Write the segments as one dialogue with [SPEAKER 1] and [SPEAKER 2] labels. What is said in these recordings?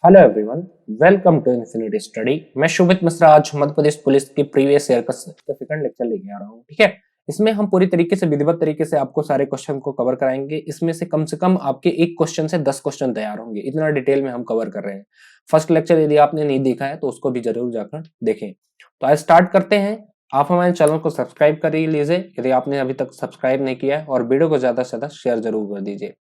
[SPEAKER 1] Hello everyone, welcome to infinity study. मैं शुभित मिश्रा आज Madhya Pradesh police की प्रीवियस ईयर का सेकंड लेक्चर लेके आ रहा हूँ। ठीक है, इसमें हम पूरी तरीके से विधिवत तरीके से आपको सारे क्वेश्चन को कवर कराएंगे। इसमें से कम आपके एक क्वेश्चन से 10 क्वेश्चन तैयार होंगे, इतना डिटेल में हम कवर कर रहे हैं। फर्स्ट लेक्चर यदि आपने नहीं देखा है तो उसको भी जरूर जाकर देखें। तो आज स्टार्ट करते हैं। आप हमारे चैनल को सब्सक्राइब कर लीजिए यदि आपने अभी तक सब्सक्राइब नहीं किया है, और वीडियो को ज्यादा से ज्यादा शेयर जरूर कर दीजिए।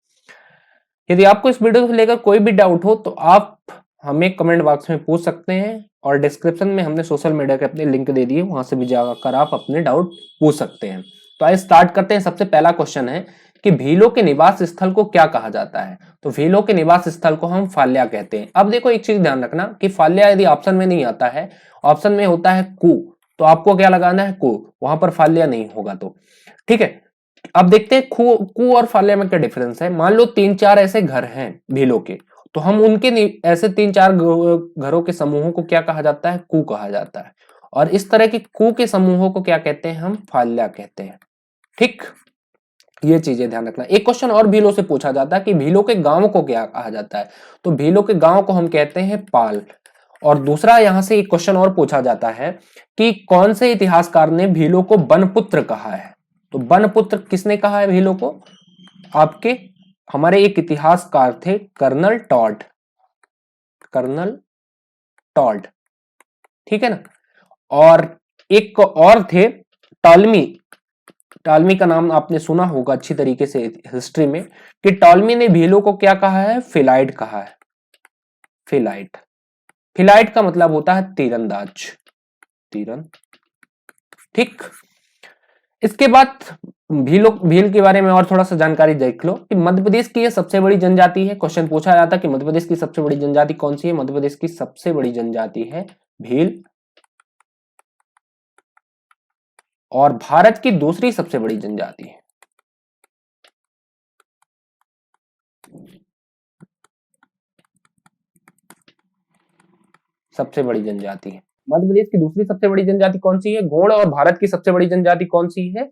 [SPEAKER 1] यदि आपको इस वीडियो से लेकर कोई भी डाउट हो तो आप हमें कमेंट बॉक्स में पूछ सकते हैं, और डिस्क्रिप्शन में हमने सोशल मीडिया के अपने लिंक दे दिए, वहां से भी जाकर आप अपने डाउट पूछ सकते हैं। तो आइए स्टार्ट करते हैं। सबसे पहला क्वेश्चन है कि भीलों के निवास स्थल को क्या कहा जाता है। तो भीलों के निवास स्थल को हम फाल्या कहते हैं। अब देखो एक चीज ध्यान रखना कि फाल्या यदि ऑप्शन में नहीं आता है, ऑप्शन में होता है कु, तो आपको क्या लगाना है कु, वहां पर फाल्या नहीं होगा। तो ठीक है, अब देखते हैं कु और फाल्या में क्या डिफरेंस है। मान लो 3-4 ऐसे घर हैं भीलों के, तो हम उनके ऐसे 3-4 घरों के समूहों को क्या कहा जाता है, कु कहा जाता है। और इस तरह के कु के समूहों को क्या कहते हैं, हम फाल्या कहते हैं। ठीक, ये चीजें ध्यान रखना। एक क्वेश्चन और भीलों से पूछा जाता है कि भीलों के गांव को क्या कहा जाता है। तो भीलों के गांव को हम कहते हैं पाल। और दूसरा यहां से एक क्वेश्चन और पूछा जाता है कि कौन से इतिहासकार ने भीलों को बनपुत्र कहा है। तो बनपुत्र किसने कहा है भीलों को, आपके हमारे एक इतिहासकार थे कर्नल टॉड। कर्नल टॉड, ठीक है ना। और एक और थे टॉलमी। टॉलमी का नाम आपने सुना होगा अच्छी तरीके से हिस्ट्री में, कि टॉलमी ने भीलों को क्या कहा है, फिलाइट कहा है। फिलाइट, फिलाइट का मतलब होता है तीरंदाज, तीरन। ठीक, इसके बाद भील के बारे में और थोड़ा सा जानकारी देख लो कि मध्य प्रदेश की ये सबसे बड़ी जनजाति है। क्वेश्चन पूछा जाता है कि मध्य प्रदेश की सबसे बड़ी जनजाति कौन सी है। मध्य प्रदेश की सबसे बड़ी जनजाति है भील। और भारत की दूसरी सबसे बड़ी जनजाति है, सबसे बड़ी जनजाति है। मध्य प्रदेश की दूसरी सबसे बड़ी जनजाति कौन सी है, गोंड। और भारत की सबसे बड़ी जनजाति कौन सी है,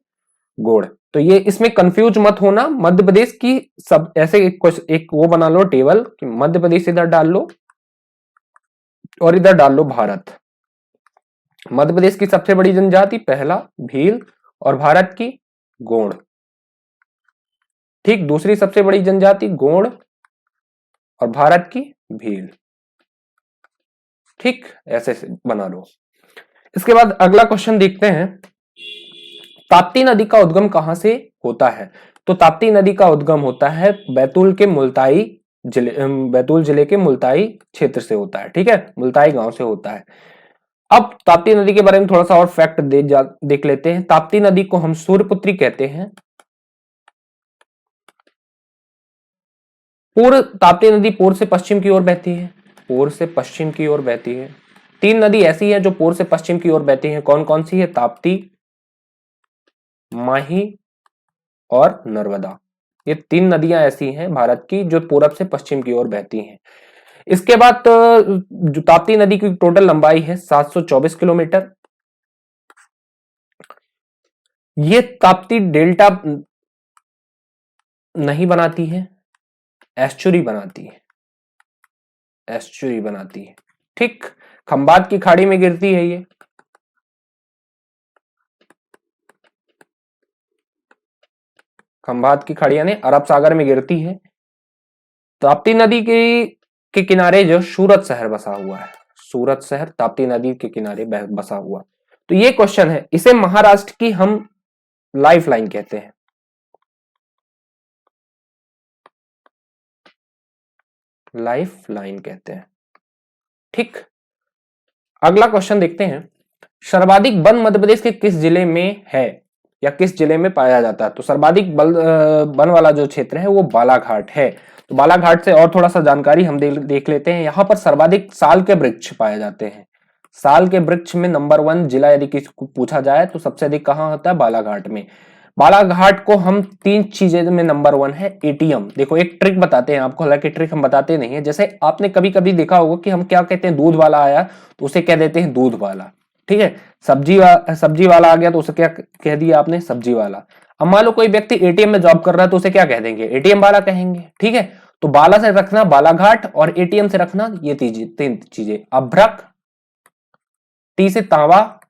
[SPEAKER 1] गोड़। तो ये इसमें कंफ्यूज मत होना। मध्य प्रदेश की सब ऐसे एक वो बना लो टेबल कि मध्य प्रदेश इधर डाल लो और इधर डाल लो भारत। मध्य प्रदेश की सबसे बड़ी जनजाति पहला भील, और भारत की गोंड। ठीक, दूसरी सबसे बड़ी जनजाति गोंड और भारत की भील। ठीक, ऐसे बना लो। इसके बाद अगला क्वेश्चन देखते हैं, ताप्ती नदी का उद्गम कहां से होता है। तो ताप्ती नदी का उद्गम होता है बैतूल के मुल्ताई जिले, बैतूल जिले के मुल्ताई क्षेत्र से होता है। ठीक है, मुल्ताई गांव से होता है। अब ताप्ती नदी के बारे में थोड़ा सा और फैक्ट देख लेते हैं। ताप्ती नदी को हम सूर्यपुत्री कहते हैं। पूर्व ताप्ती नदी पूर्व से पश्चिम की ओर बहती है, पूर्व से पश्चिम की ओर बहती है। 3 नदी ऐसी है जो पूर्व से पश्चिम की ओर बहती है। कौन कौन सी है, ताप्ती, माही और नर्मदा। ये 3 नदियां ऐसी हैं भारत की जो पूरब से पश्चिम की ओर बहती हैं। इसके बाद जो ताप्ती नदी की टोटल लंबाई है 724 किलोमीटर। ये ताप्ती डेल्टा नहीं बनाती है, एस्चुरी बनाती है, एस्चुरी बनाती है। ठीक, खंबात की खाड़ी में गिरती है ये। खंबात की खाड़ी यानी अरब सागर में गिरती है। ताप्ती नदी के किनारे जो सूरत शहर बसा हुआ है, सूरत शहर ताप्ती नदी के किनारे बसा हुआ। तो ये क्वेश्चन है, इसे महाराष्ट्र की हम लाइफ लाइन कहते हैं। लाइफ लाइन कहते हैं। ठीक, अगला क्वेश्चन देखते हैं, सर्वाधिक वन मध्य प्रदेश के किस जिले में है या किस जिले में पाया जाता है। तो सर्वाधिक वन वाला जो क्षेत्र है वो बालाघाट है। तो बालाघाट से और थोड़ा सा जानकारी हम देख लेते हैं। यहाँ पर सर्वाधिक साल के वृक्ष पाए जाते हैं। साल के वृक्ष में नंबर 1 जिला यदि किसी को पूछा जाए तो सबसे अधिक कहाँ होता है, बालाघाट में। बालाघाट को हम 3 चीजें में नंबर 1 है। एटीएम, देखो एक ट्रिक बताते हैं आपको, हालांकि ट्रिक हम बताते नहीं है। जैसे आपने कभी कभी देखा होगा कि हम क्या कहते हैं, दूध वाला आया तो उसे कह देते हैं दूध वाला। ठीक है, सब्जी वाला आ गया तो उसे क्या कह दिया आपने, सब्जी वाला। अब मान लो कोई व्यक्ति एटीएम में जॉब कर रहा है तो उसे क्या कह देंगे, एटीएम वाला कहेंगे। ठीक है, तो बाला से रखना बालाघाट और एटीएम से रखना ये तीन चीजें, अभ्रक, टी से तांबा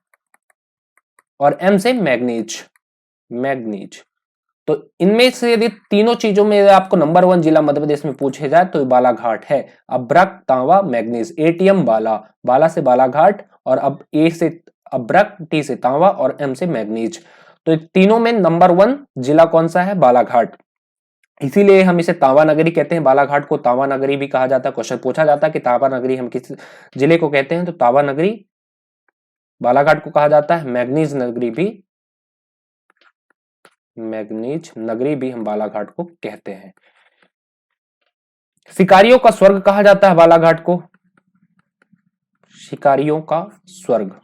[SPEAKER 1] और एम से मैग्नीज। मैग्नीज तो इनमें से यदि तीनों चीजों में आपको नंबर 1 जिला मध्य प्रदेश में पूछे जाए तो बालाघाट है। अभ्रक, तांबा, मैग्नीज। एटीएम बाला, बाला से बालाघाट और अब ए से अभ्रक, टी से तांबा और एम से मैग्नीज। तो तीनों में नंबर 1 जिला कौन सा है? बालाघाट। इसीलिए हम इसे तांबा नगरी कहते हैं। बालाघाट को तांबा नगरी भी कहा जाता है। क्वेश्चन पूछा जाता है कि तांबा नगरी हम किस जिले को कहते हैं, तो तांबा नगरी बालाघाट को कहा जाता है। मैग्नीज नगरी भी हम बालाघाट को कहते हैं। शिकारियों का स्वर्ग कहा जाता है बालाघाट को। शिकारियों का स्वर्ग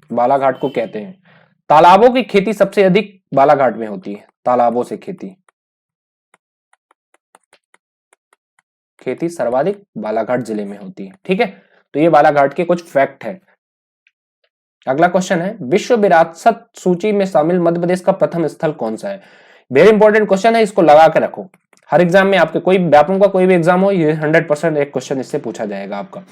[SPEAKER 1] बालाघाट को कहते हैं। तालाबों की खेती सबसे अधिक बालाघाट में होती है। तालाबों से खेती सर्वाधिक बालाघाट जिले में होती है। ठीक है, तो ये बालाघाट के कुछ फैक्ट है। अगला क्वेश्चन है, विश्व विरासत सूची में शामिल मध्य प्रदेश का प्रथम स्थल कौन सा है? वेरी इंपॉर्टेंट क्वेश्चन है, इसको लगा के रखो। हर एग्जाम में आपके कोई व्यापम का कोई भी एग्जाम हो, ये 100% एक क्वेश्चन इससे पूछा जाएगा आपका।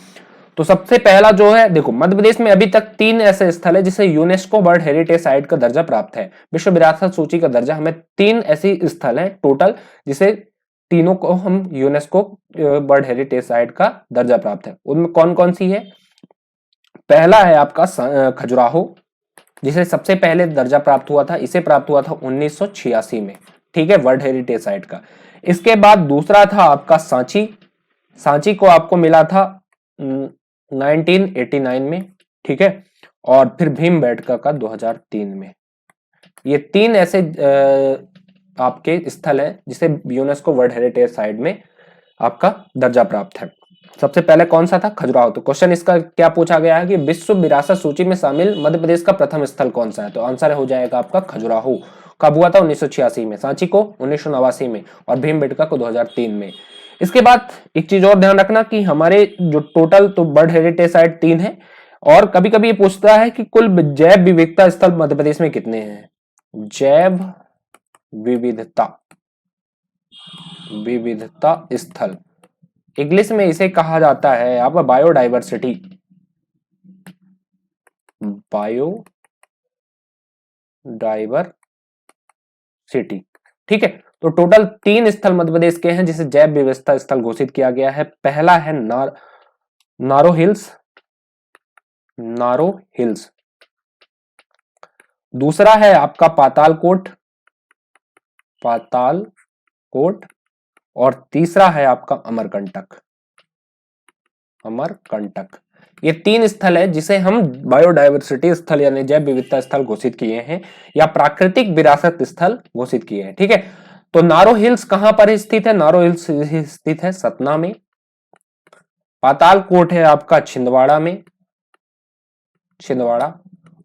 [SPEAKER 1] तो सबसे पहला जो है, देखो मध्य प्रदेश में अभी तक 3 ऐसे स्थल है जिसे यूनेस्को वर्ल्ड हेरिटेज साइट का दर्जा प्राप्त है। विश्व विरासत सूची का दर्जा, हमें 3 ऐसी स्थल है टोटल जिसे तीनों को हम यूनेस्को वर्ल्ड हेरिटेज साइट का दर्जा प्राप्त है। उनमें कौन कौन सी है? पहला है आपका खजुराहो, जिसे सबसे पहले दर्जा प्राप्त हुआ था। इसे प्राप्त हुआ था 1986 में। ठीक है, वर्ल्ड हेरिटेज साइट का। इसके बाद दूसरा था आपका सांची। सांची को आपको मिला था 1989 में। ठीक है, और फिर भीमबेटका का 2003 में। ये 3 ऐसे आपके स्थल है जिसे यूनेस्को वर्ल्ड हेरिटेज साइट में आपका दर्जा प्राप्त है। सबसे पहले कौन सा था? खजुराहो। तो क्वेश्चन इसका क्या पूछा गया है कि विश्व विरासत सूची में शामिल मध्य प्रदेश का प्रथम स्थल कौन सा है? तो आंसर हो जाएगा आपका खजुराहो। कब हुआ था? 1986 में। सांची को 1989 में और भीमबेटका को 2003 में। इसके बाद एक चीज और ध्यान रखना कि हमारे जो टोटल तो वर्ल्ड हेरिटेज साइट 3 है, और कभी कभी ये पूछता है कि कुल जैव विविधता स्थल मध्य प्रदेश में कितने हैं। जैव विविधता स्थल, इंग्लिश में इसे कहा जाता है आपका बायोडाइवर्सिटी। ठीक है, तो टोटल 3 स्थल मध्य प्रदेश के हैं जिसे जैव विविधता स्थल घोषित किया गया है। पहला है नारो हिल्स। दूसरा है आपका पातालकोट। और तीसरा है आपका अमरकंटक। ये 3 स्थल है जिसे हम बायोडायवर्सिटी स्थल यानी जैव विविधता स्थल घोषित किए हैं या प्राकृतिक विरासत स्थल घोषित किए हैं। ठीक है, तो नारो हिल्स कहां पर स्थित है? नारो हिल्स स्थित है सतना में। पातालकोट है आपका छिंदवाड़ा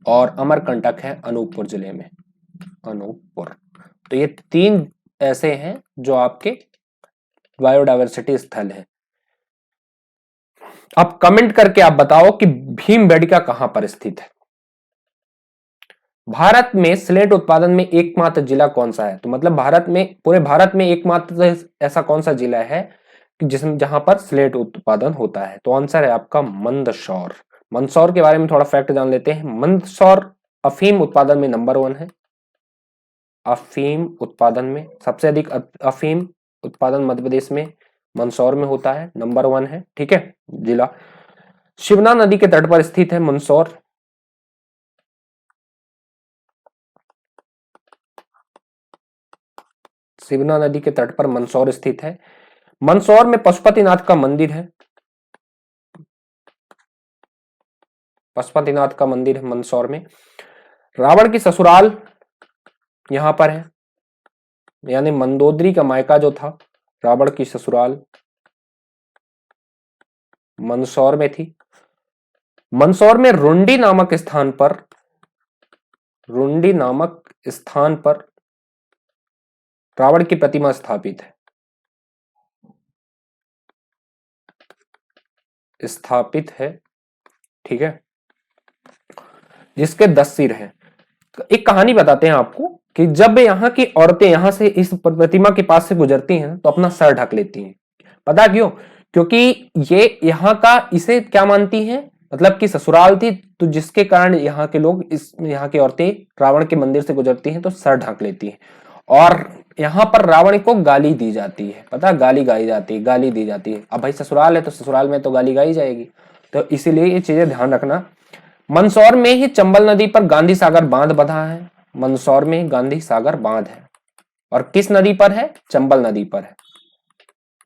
[SPEAKER 1] और अमरकंटक है अनूपपुर जिले में। तो ये 3 ऐसे हैं जो आपके बायोडायवर्सिटी स्थल है। अब कमेंट करके आप बताओ कि भीमबेटका कहां पर स्थित है। भारत में स्लेट उत्पादन में एकमात्र जिला कौन सा है? तो मतलब पूरे भारत में एकमात्र ऐसा कौन सा जिला है जहां पर स्लेट उत्पादन होता है? तो आंसर है आपका मंदसौर। मंदसौर के बारे में थोड़ा फैक्ट जान लेते हैं। मंदसौर अफीम उत्पादन में नंबर 1 है। अफीम उत्पादन में सबसे अधिक अफीम उत्पादन मध्य प्रदेश में मंदसौर में होता है, नंबर 1 है। ठीक है, जिला शिवना नदी के तट पर स्थित है मंदसौर। शिवना नदी के तट पर मंदसौर स्थित है। मंदसौर में पशुपतिनाथ का मंदिर है। पशुपतिनाथ का मंदिर है मंदसौर में। रावण की ससुराल यहां पर है, यानी मंदोदरी का मायका जो था, रावण की ससुराल मंदसौर में थी। मंदसौर में रुंडी नामक स्थान पर रावण की प्रतिमा स्थापित है। ठीक है, जिसके 10 सिर हैं। एक कहानी बताते हैं आपको कि जब यहाँ की औरतें यहाँ से इस प्रतिमा के पास से गुजरती हैं तो अपना सर ढक लेती हैं। पता क्यों? क्योंकि ये यहाँ का इसे क्या मानती हैं, मतलब कि ससुराल थी, तो जिसके कारण यहाँ के लोग, इस यहाँ की औरतें रावण के मंदिर से गुजरती हैं तो सर ढक लेती हैं। और यहाँ पर रावण को गाली दी जाती है, पता, गाली गाई जाती है, गाली दी जाती है। अब भाई ससुराल है तो ससुराल में तो गाली गाई जाएगी, तो इसीलिए ये चीजें ध्यान रखना। मंदसौर में ही चंबल नदी पर गांधी सागर बांध बंधा है। मंदसौर में ही गांधी सागर बांध है, और किस नदी पर है? चंबल नदी पर है,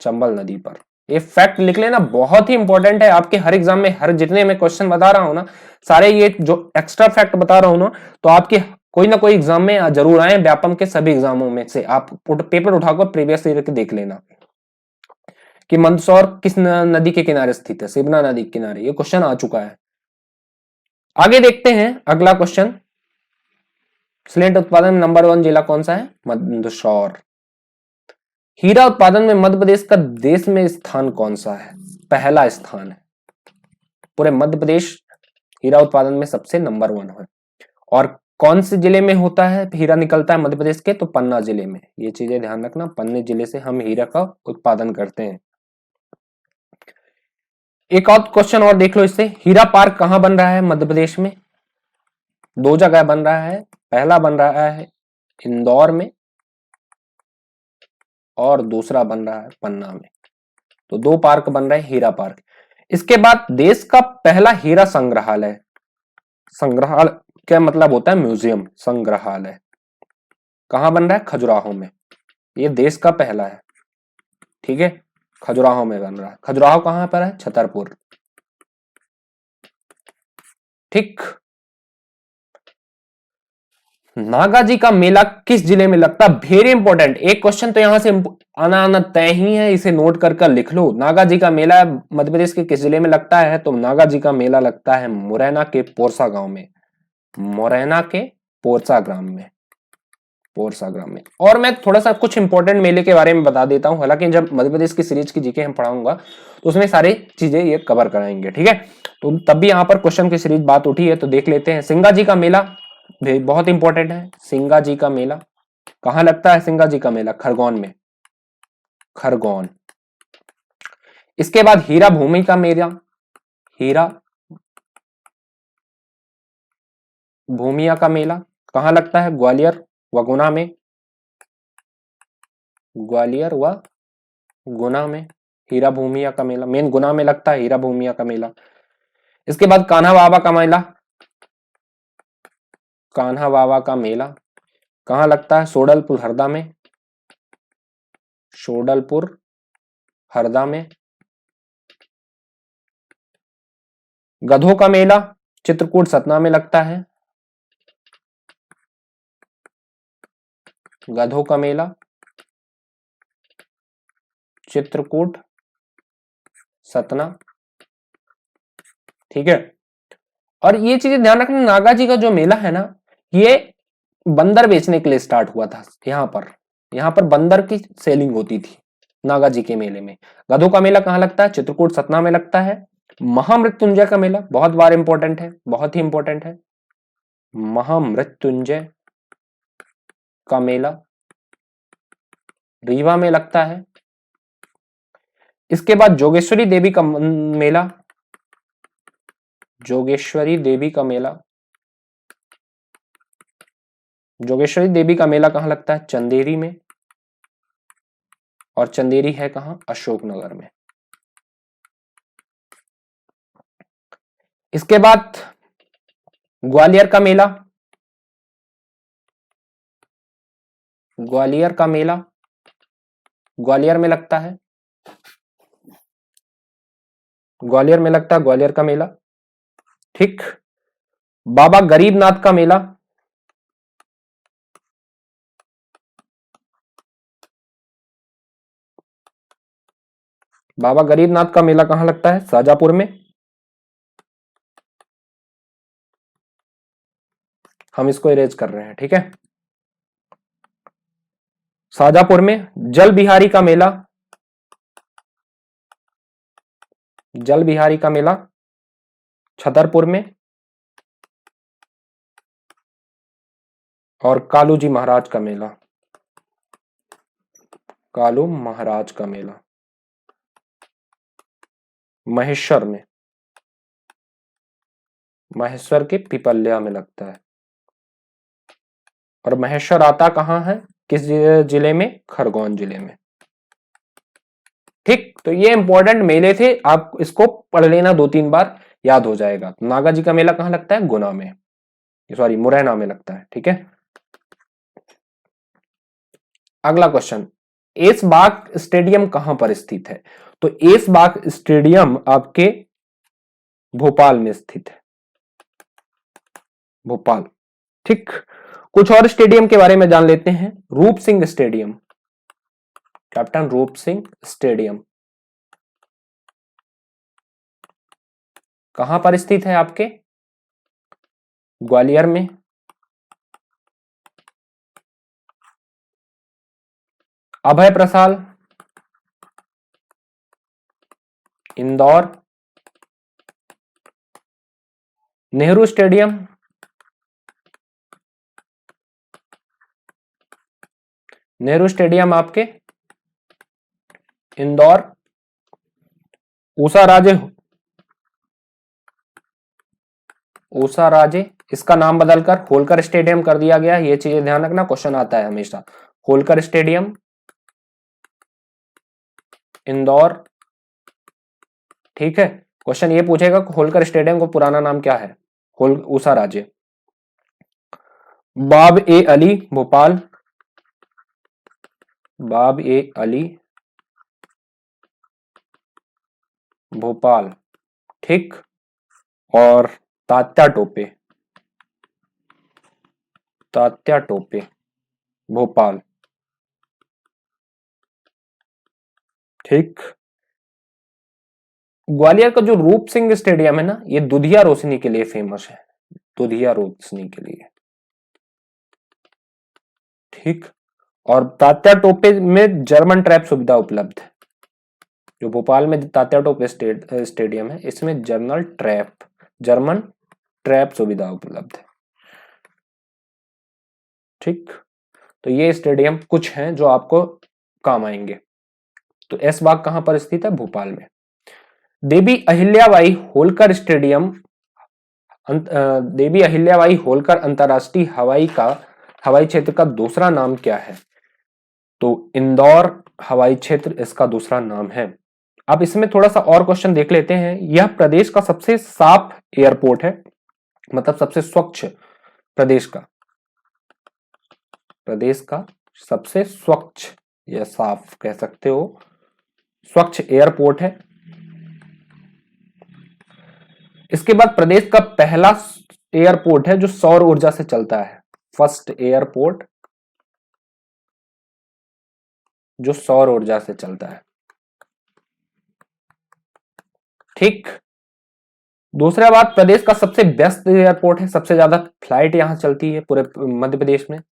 [SPEAKER 1] चंबल नदी पर। ये फैक्ट लिख लेना, बहुत ही इंपॉर्टेंट है आपके हर एग्जाम में। हर जितने मैं क्वेश्चन बता रहा हूं ना, सारे ये जो एक्स्ट्रा फैक्ट बता रहा हूं ना, तो आपके कोई ना कोई एग्जाम में जरूर आए, व्यापम के सभी एग्जामों में से। आप पेपर उठाकर प्रीवियस ईयर के देख लेना कि मंदसौर किस नदी के किनारे स्थित है। शिवना नदी के किनारे, ये क्वेश्चन आ चुका है। आगे देखते हैं अगला क्वेश्चन। सिलेट उत्पादन में नंबर 1 जिला कौन सा है? मंदसौर। हीरा उत्पादन में मध्य प्रदेश का देश में स्थान कौन सा है? पहला स्थान है। पूरे मध्य प्रदेश हीरा उत्पादन में सबसे नंबर 1 है। और कौन से जिले में होता है हीरा निकलता है मध्य प्रदेश के? तो पन्ना जिले में। ये चीजें ध्यान रखना, पन्ने जिले से हम हीरा का उत्पादन करते हैं। एक और क्वेश्चन और देख लो इससे। हीरा पार्क कहां बन रहा है मध्य प्रदेश में? 2 जगह बन रहा है। पहला बन रहा है इंदौर में, और दूसरा बन रहा है पन्ना में। तो 2 पार्क बन रहे हैं हीरा पार्क। इसके बाद देश का पहला हीरा संग्रहालय, संग्रहालय क्या मतलब होता है? म्यूजियम, संग्रहालय कहां बन रहा है? खजुराहो में। ये देश का पहला है, ठीक है, खजुराहो में बन रहा है। खजुराहो कहां पर है? छतरपुर, ठीक। नागा जी का मेला किस जिले में लगता है? वेरी इंपॉर्टेंट, एक क्वेश्चन तो यहां से आना आना तय ही है, इसे नोट कर लिख लो। नागा जी का मेला मध्य प्रदेश के किस जिले में लगता है? तो नागा जी का मेला लगता है मुरैना के पोरसा गांव में। मुरैना के पोरसा ग्राम में, पोरसा ग्राम में। और मैं थोड़ा सा कुछ इंपॉर्टेंट मेले के बारे में बता देता हूं, हालांकि जब मध्य प्रदेश की सीरीज की जीके हम पढ़ाऊंगा तो उसमें सारी चीजें ये कवर कराएंगे, ठीक है। तो तब भी यहाँ पर क्वेश्चन की सीरीज बात उठी है, तो देख लेते हैं। सिंगा जी का मेला बहुत इंपॉर्टेंट है। सिंगा जी का मेला कहां लगता है? सिंगा जी का मेला खरगोन में, खरगोन। इसके बाद हीरा भूमि का मेला, हीरा भूमिया का मेला कहां लगता है? ग्वालियर व गुना में, ग्वालियर व गुना में हीरा भूमिया का मेला। मेन गुना में लगता है हीरा भूमिया का मेला। इसके बाद कान्हा बाबा का मेला, कान्हा बाबा का मेला कहां लगता है? सोडलपुर हरदा में, सोडलपुर हरदा में। गधों का मेला चित्रकूट सतना में लगता है। गधों का मेला चित्रकूट सतना, ठीक है। और ये चीजें ध्यान रखना, नागा जी का जो मेला है ना, ये बंदर बेचने के लिए स्टार्ट हुआ था। यहाँ पर बंदर की सेलिंग होती थी नागा जी के मेले में। गधों का मेला कहां लगता है? चित्रकूट सतना में लगता है। महामृत्युंजय का मेला बहुत बार इंपॉर्टेंट है, बहुत ही इंपॉर्टेंट है। महामृत्युंजय का मेला रीवा में लगता है। इसके बाद जोगेश्वरी देवी का मेला, जोगेश्वरी देवी का मेला, जोगेश्वरी देवी का मेला कहां लगता है? चंदेरी में। और चंदेरी है कहां? अशोकनगर में। इसके बाद ग्वालियर का मेला, ग्वालियर का मेला ग्वालियर में लगता है, ग्वालियर में लगता है ग्वालियर का मेला, ठीक। बाबा गरीबनाथ का मेला, बाबा गरीबनाथ का मेला कहां लगता है? शाजापुर में। हम इसको इरेज कर रहे हैं, ठीक है। शाजापुर में। जल बिहारी का मेला, जल बिहारी का मेला छतरपुर में। और कालू जी महाराज का मेला, कालू महाराज का मेला महेश्वर में, महेश्वर के पिपल्या में लगता है। और महेश्वर आता कहाँ है, किस जिले में, खरगोन जिले में। ठीक, तो ये इंपॉर्टेंट मेले थे, आप इसको पढ़ लेना 2-3 बार, याद हो जाएगा। नागा जी का मेला कहाँ लगता है, गुना में, सॉरी मुरैना में लगता है। ठीक है, अगला क्वेश्चन, ऐशबाग स्टेडियम कहां पर स्थित है? तो ऐशबाग स्टेडियम आपके भोपाल में स्थित है, भोपाल। ठीक, कुछ और स्टेडियम के बारे में जान लेते हैं। रूप सिंह स्टेडियम, कैप्टन रूप सिंह स्टेडियम कहां पर स्थित है, आपके ग्वालियर में। अभय प्रसाद, इंदौर। नेहरू स्टेडियम, नेहरू स्टेडियम आपके इंदौर। ऊषा राजे, ऊषा राजे, इसका नाम बदलकर होलकर स्टेडियम कर दिया गया। ये चीजें ध्यान रखना, क्वेश्चन आता है हमेशा। होलकर स्टेडियम इंदौर। ठीक है, क्वेश्चन ये पूछेगा होलकर स्टेडियम को पुराना नाम क्या है, ऊषा राजे। बाब ए अली भोपाल, बाब ए अली भोपाल। ठीक, और तात्या टोपे, तात्या टोपे भोपाल। ठीक, ग्वालियर का जो रूप सिंह स्टेडियम है ना, ये दुधिया रोशनी के लिए फेमस है, दुधिया रोशनी के लिए। ठीक, और तात्या टोपे में जर्मन ट्रैप सुविधा उपलब्ध है। जो भोपाल में तात्या टोपे स्टेडियम है, इसमें जर्मन ट्रैप सुविधा उपलब्ध है। ठीक, तो ये स्टेडियम कुछ हैं जो आपको काम आएंगे। तो ऐशबाग कहां पर स्थित है, भोपाल में। देवी अहिल्याबाई होलकर स्टेडियम, देवी अहिल्याबाई होलकर अंतरराष्ट्रीय हवाई क्षेत्र का दूसरा नाम क्या है? तो इंदौर हवाई क्षेत्र इसका दूसरा नाम है। अब इसमें थोड़ा सा और क्वेश्चन देख लेते हैं। यह प्रदेश का सबसे साफ एयरपोर्ट है, मतलब सबसे स्वच्छ, प्रदेश का सबसे स्वच्छ या साफ कह सकते हो, स्वच्छ एयरपोर्ट है। इसके बाद प्रदेश का पहला एयरपोर्ट है जो सौर ऊर्जा से चलता है, फर्स्ट एयरपोर्ट जो सौर ऊर्जा से चलता है। ठीक, दूसरा बात, प्रदेश का सबसे व्यस्त एयरपोर्ट है, सबसे ज्यादा फ्लाइट यहां चलती है पूरे मध्य प्रदेश में।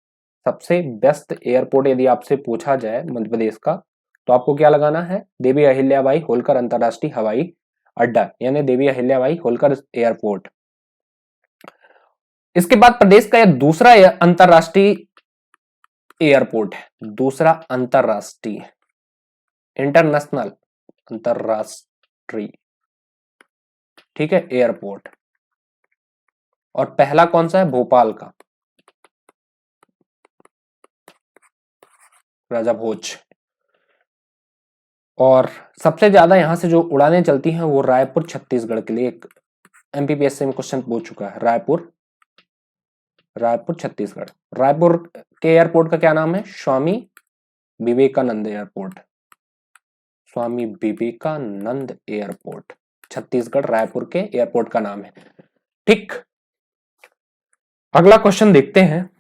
[SPEAKER 1] सबसे व्यस्त एयरपोर्ट यदि आपसे पूछा जाए मध्य प्रदेश का, तो आपको क्या लगाना है, देवी अहिल्याबाई होलकर अंतरराष्ट्रीय हवाई अड्डा, यानी देवी अहिल्याबाई होलकर एयरपोर्ट। इसके बाद प्रदेश का यह दूसरा अंतरराष्ट्रीय एयरपोर्ट है, दूसरा अंतरराष्ट्रीय, इंटरनेशनल, अंतरराष्ट्रीय, ठीक है, एयरपोर्ट। और पहला कौन सा है, भोपाल का, राजा भोज। और सबसे ज्यादा यहां से जो उड़ानें चलती हैं वो रायपुर छत्तीसगढ़ के लिए, एक एमपीपीएससी में क्वेश्चन पूछ चुका है, रायपुर छत्तीसगढ़। रायपुर के एयरपोर्ट का क्या नाम है, स्वामी विवेकानंद एयरपोर्ट, स्वामी विवेकानंद एयरपोर्ट, छत्तीसगढ़ रायपुर के एयरपोर्ट का नाम है। ठीक, अगला क्वेश्चन देखते हैं।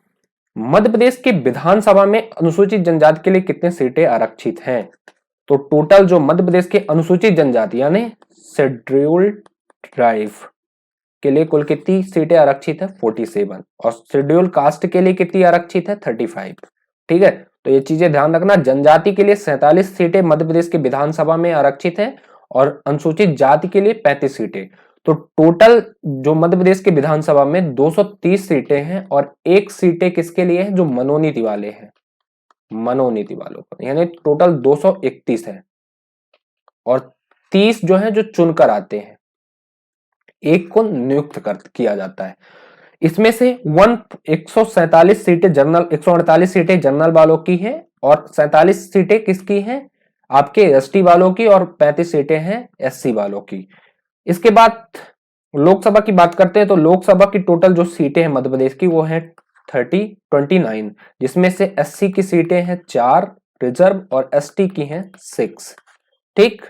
[SPEAKER 1] मध्य प्रदेश की विधानसभा में अनुसूचित जनजाति के लिए कितने सीटें आरक्षित हैं? तो टोटल जो मध्य प्रदेश के अनुसूचित जनजाति यानी शेड्यूल्ड ट्राइब के लिए कुल कितनी सीटें आरक्षित है, 47। और शेड्यूल कास्ट के लिए कितनी आरक्षित है, 35। ठीक है, तो ये चीजें ध्यान रखना। जनजाति के लिए 47 सीटें मध्य प्रदेश के विधानसभा में आरक्षित है और अनुसूचित जाति के लिए 35 सीटें। तो टोटल जो मध्य प्रदेश के विधानसभा में 230 सीटें हैं और एक सीटें किसके लिए हैं, जो मनोनीति वाले हैं, मनोनीति वालों को, यानी टोटल 231 है और 30 जो है जो चुनकर आते हैं, एक को नियुक्त कर किया जाता है। इसमें से 147 सीटें जनरल, 148 सीटें जनरल वालों की हैं और 47 सीटें किसकी हैं, आपके एसटी वालों की, और 35 सीटें हैं एससी वालों की। इसके बाद लोकसभा की बात करते हैं तो लोकसभा की टोटल जो सीटें हैं मध्य प्रदेश की वो है 29, जिसमें से एससी की सीटें हैं 4 रिजर्व और एसटी की हैं 6, ठीक।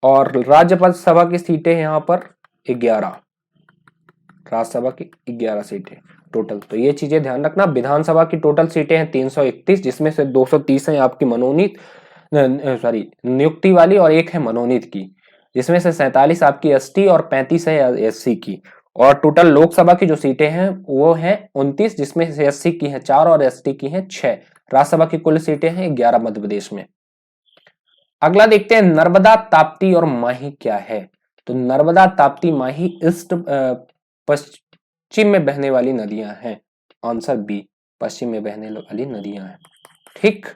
[SPEAKER 1] और राज्यसभा की सीटें हैं यहाँ पर 11, राज्यसभा की 11 सीटें टोटल। तो ये चीजें ध्यान रखना। विधानसभा की टोटल सीटें हैं 331, जिसमें से 230 है आपकी मनोनीत, सॉरी नियुक्ति वाली, और एक है मनोनीत की, जिसमें से 47 आपकी एसटी और 35 है एससी की। और टोटल लोकसभा की जो सीटें हैं वो है 29, जिसमें से एससी की है 4 और एसटी की है 6। राज्यसभा की कुल सीटें हैं 11 मध्य प्रदेश में। अगला देखते हैं नर्मदा, ताप्ती और माही क्या है। तो नर्मदा, ताप्ती, माही ईस्ट पश्चिम में बहने वाली नदियां हैं। आंसर बी, पश्चिम में बहने वाली नदियां हैं, ठीक।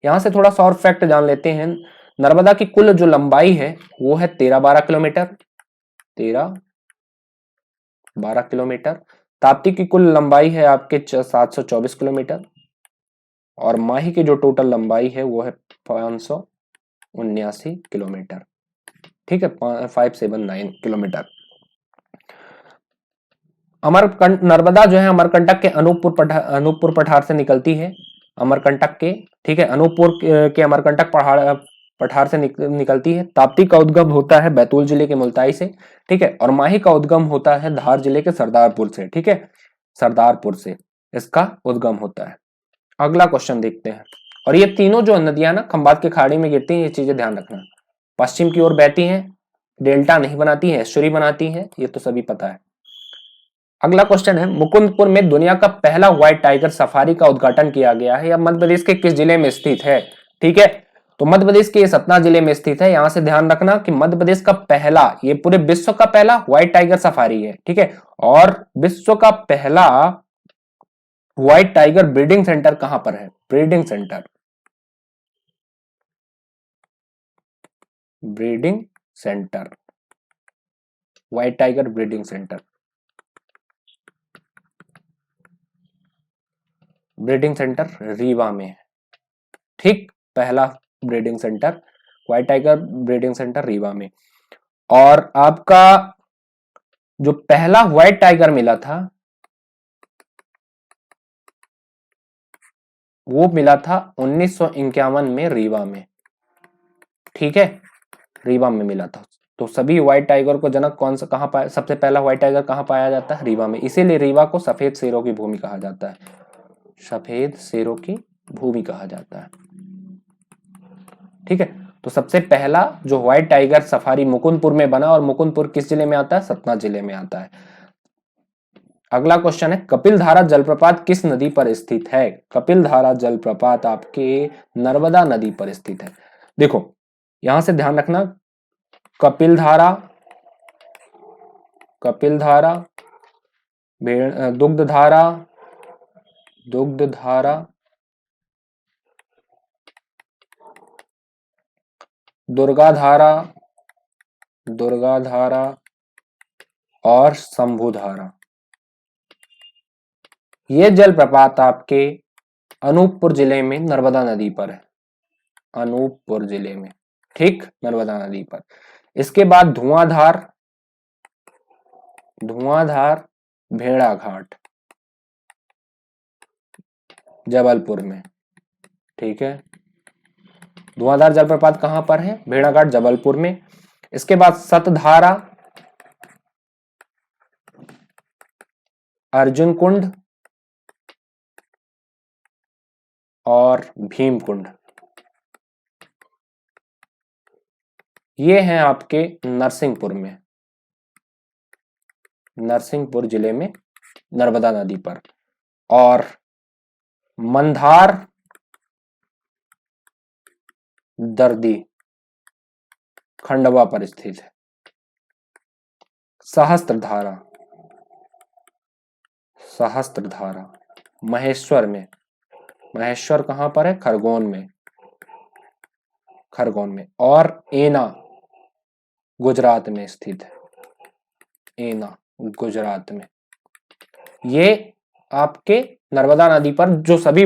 [SPEAKER 1] यहां से थोड़ा सा और फैक्ट जान लेते हैं। नर्मदा की कुल जो लंबाई है वो है 13-12 किलोमीटर, 13-12 किलोमीटर। ताप्ती की कुल लंबाई है आपके 724 किलोमीटर और माही की जो टोटल लंबाई है वो है 579 किलोमीटर, ठीक है, 579 किलोमीटर। नर्मदा जो है अमरकंटक के अनूपपुर पठार से निकलती है, अमरकंटक के, ठीक है, अनूपपुर के अमरकंटक पठार से निकलती है। ताप्ती का उद्गम होता है बैतूल जिले के मुल्ताई से, ठीक है, और माही का उद्गम होता है धार जिले के सरदारपुर से, ठीक है, सरदारपुर से इसका उद्गम होता है। अगला क्वेश्चन देखते हैं। और ये तीनों जो नदियां ना खंबात के खाड़ी में गिरती हैं, ये चीजें ध्यान रखना। पश्चिम की ओर बहती हैं, डेल्टा नहीं बनाती है, एस्चुरी बनाती है, ये तो सभी पता है। अगला क्वेश्चन है, मुकुंदपुर में दुनिया का पहला व्हाइट टाइगर सफारी का उद्घाटन किया गया है, या मध्य प्रदेश के किस जिले में स्थित है, ठीक है। तो मध्य प्रदेश के सतना जिले में स्थित है। यहां से ध्यान रखना कि मध्य प्रदेश का पहला, ये पूरे विश्व का पहला व्हाइट टाइगर सफारी है, ठीक है। और विश्व का पहला व्हाइट टाइगर ब्रीडिंग सेंटर कहां पर है, breeding centre, breeding centre, white tiger breeding centre, breeding centre Rewa में है, ठीक। पहला breeding centre white tiger breeding centre Rewa में। और आपका जो पहला व्हाइट टाइगर मिला था वो मिला था 1951 में रीवा में, ठीक है, रीवा में मिला था। तो सभी व्हाइट टाइगर को जनक कौन सा, कहां पाया, सबसे पहला व्हाइट टाइगर कहां पाया जाता है, रीवा में। इसीलिए रीवा को सफेद शेरों की भूमि कहा जाता है, सफेद शेरों की भूमि कहा जाता है, ठीक है। तो सबसे पहला जो व्हाइट टाइगर सफारी मुकुंदपुर में बना, और मुकुंदपुर किस जिले में आता है, सतना जिले में आता है। अगला क्वेश्चन है, कपिलधारा जलप्रपात किस नदी पर स्थित है। कपिलधारा जलप्रपात आपके नर्मदा नदी पर स्थित है। देखो यहां से ध्यान रखना, कपिलधारा, कपिलधारा, दुग्धधारा, दुग्धधारा, दुर्गाधारा, दुर्गाधारा और शंभुधारा, ये जलप्रपात आपके अनूपपुर जिले में नर्मदा नदी पर है, अनूपपुर जिले में, ठीक, नर्मदा नदी पर। इसके बाद धुआंधार, धुआंधार, भेड़ाघाट जबलपुर में, ठीक है। धुआंधार जलप्रपात कहां पर है, भेड़ाघाट जबलपुर में। इसके बाद सतधारा, अर्जुन कुंड और भीमकुंड, ये हैं आपके नरसिंहपुर में, नरसिंहपुर जिले में नर्मदा नदी पर। और मंधार, दर्दी खंडवा पर स्थित है, सहस्त्रधारा, सहस्त्रधारा महेश्वर में, महेश्वर कहां पर है? खरगोन में, खरगोन में। और एना गुजरात में स्थित है, एना गुजरात में। ये आपके नर्मदा नदी पर जो सभी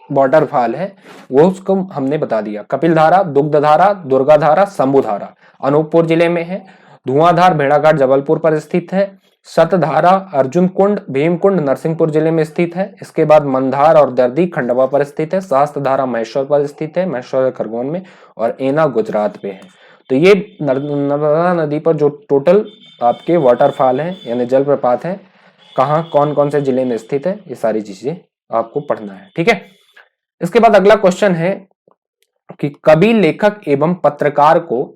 [SPEAKER 1] वाटरफॉल है वो उसको हमने बता दिया। कपिलधारा, दुग्धधारा, दुर्गाधारा, शंभुधारा अनूपपुर जिले में है। धुआंधार भेड़ाघाट जबलपुर पर स्थित है। सतधारा अर्जुन कुंड, भीमकुंड नरसिंहपुर जिले में स्थित है। इसके बाद मंदार और दर्दी खंडवा पर स्थित है। सहस्त्रधारा महेश्वर पर स्थित है, महेश्वर खरगोन में। और एना गुजरात पे है। तो ये नर्मदा नदी पर जो टोटल आपके वाटरफॉल है यानी जलप्रपात है, कहाँ कौन कौन से जिले में स्थित है, ये सारी चीजें आपको पढ़ना है। ठीक है। इसके बाद अगला क्वेश्चन है कि कवि, लेखक एवं पत्रकार को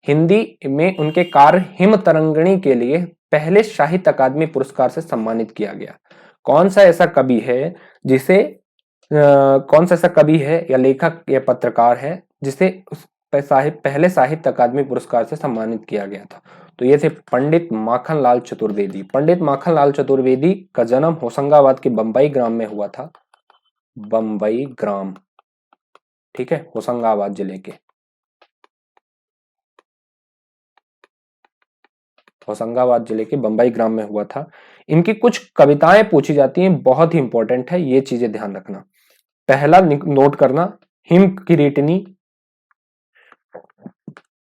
[SPEAKER 1] हिंदी में उनके कार्य हिम तरंगिणी के लिए पहले साहित्य अकादमी पुरस्कार से सम्मानित किया गया। कौन सा ऐसा कवि है जिसे कौन सा ऐसा कवि है या लेखक या पत्रकार है जिसे पहले साहित्य अकादमी पुरस्कार से सम्मानित किया गया था? तो ये थे पंडित माखनलाल चतुर्वेदी। पंडित माखनलाल चतुर्वेदी का जन्म होशंगाबाद के बंबई ग्राम में हुआ था। बंबई ग्राम, ठीक है, होशंगाबाद जिले के होशंगाबाद जिले के बंबई ग्राम में हुआ था। इनकी कुछ कविताएं पूछी जाती हैं, बहुत ही इंपॉर्टेंट है, ये चीजें ध्यान रखना। पहला नोट करना, हिम किरीटनी,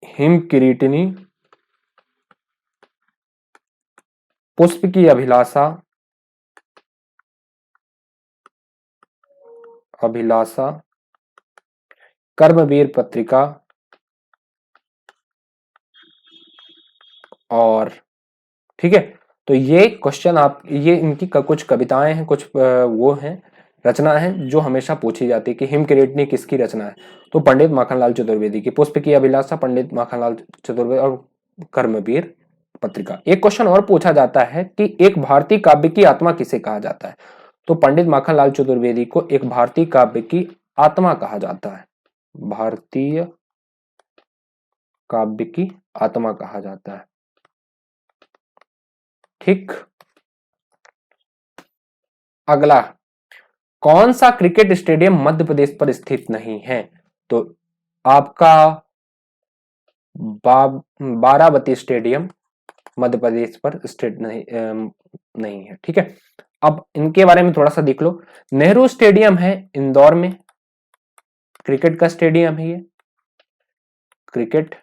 [SPEAKER 1] हिम किरीटनी, पुष्प की अभिलाषा, अभिलाषा, कर्मवीर पत्रिका, और ठीक है। तो ये क्वेश्चन आप, ये इनकी कुछ कविताएं हैं, कुछ वो हैं, रचना है जो हमेशा पूछी जाती है कि हिम किरीटनी किसकी रचना है? तो पंडित माखनलाल चतुर्वेदी की। पुष्प की अभिलाषा पंडित माखनलाल चतुर्वेदी, और कर्मवीर पत्रिका। एक क्वेश्चन और पूछा जाता है कि एक भारतीय काव्य की आत्मा किसे कहा जाता है? तो पंडित माखनलाल चतुर्वेदी को एक भारतीय काव्य की आत्मा कहा जाता है। भारतीय काव्य की आत्मा कहा जाता है। ठीक। अगला, कौन सा क्रिकेट स्टेडियम मध्य प्रदेश पर स्थित नहीं है? तो आपका बाराबती स्टेडियम मध्य प्रदेश पर स्थित नहीं है। ठीक है। अब इनके बारे में थोड़ा सा देख लो। नेहरू स्टेडियम है इंदौर में, क्रिकेट का स्टेडियम है ये, क्रिकेट।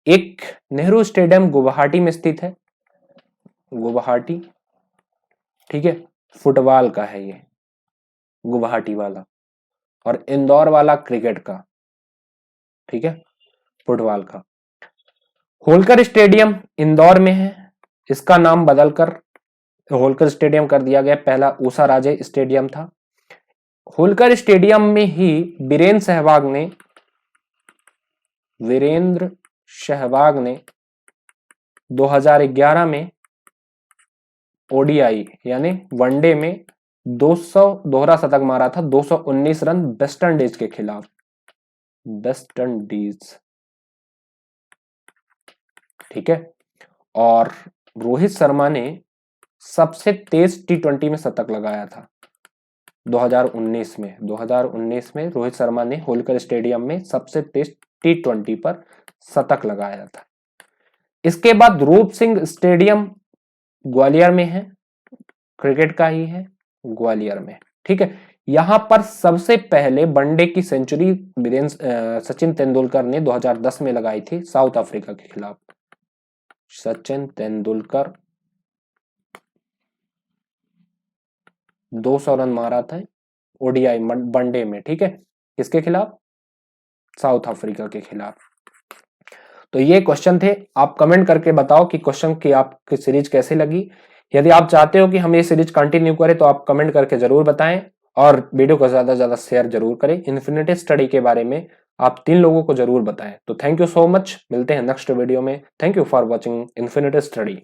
[SPEAKER 1] एक नेहरू स्टेडियम गुवाहाटी में स्थित है, गुवाहाटी, ठीक है, फुटबॉल का है ये, गुवाहाटी वाला। और इंदौर वाला क्रिकेट का, ठीक है, फुटबॉल का। होलकर स्टेडियम इंदौर में है, इसका नाम बदलकर होलकर स्टेडियम कर दिया गया। पहला ऊषा राजे स्टेडियम था। होलकर स्टेडियम में ही वीरेंद्र सहवाग ने 2011 में ओडीआई यानी वनडे में 200 दोहरा शतक मारा था, 219 रन वेस्ट इंडीज के खिलाफ, वेस्ट इंडीज, ठीक है। और रोहित शर्मा ने सबसे तेज टी20 में शतक लगाया था 2019 में। 2019 में रोहित शर्मा ने होलकर स्टेडियम में सबसे तेज टी20 पर शतक लगाया था। इसके बाद रूप सिंह स्टेडियम ग्वालियर में है, क्रिकेट का ही है, ग्वालियर में, ठीक है। यहां पर सबसे पहले वनडे की सेंचुरी सचिन तेंदुलकर ने 2010 में लगाई थी साउथ अफ्रीका के खिलाफ। सचिन तेंदुलकर 200 रन मारा था ओडीआई वनडे में, ठीक है, किसके खिलाफ? साउथ अफ्रीका के खिलाफ। तो ये क्वेश्चन थे। आप कमेंट करके बताओ कि क्वेश्चन की आपकी सीरीज कैसी लगी। यदि आप चाहते हो कि हम ये सीरीज कंटिन्यू करें तो आप कमेंट करके जरूर बताएं, और वीडियो को ज्यादा से ज्यादा शेयर जरूर करें। इन्फिनिटी स्टडी के बारे में आप 3 लोगों को जरूर बताएं। तो थैंक यू सो मच, मिलते हैं नेक्स्ट वीडियो में। Thank you for watching infinity study.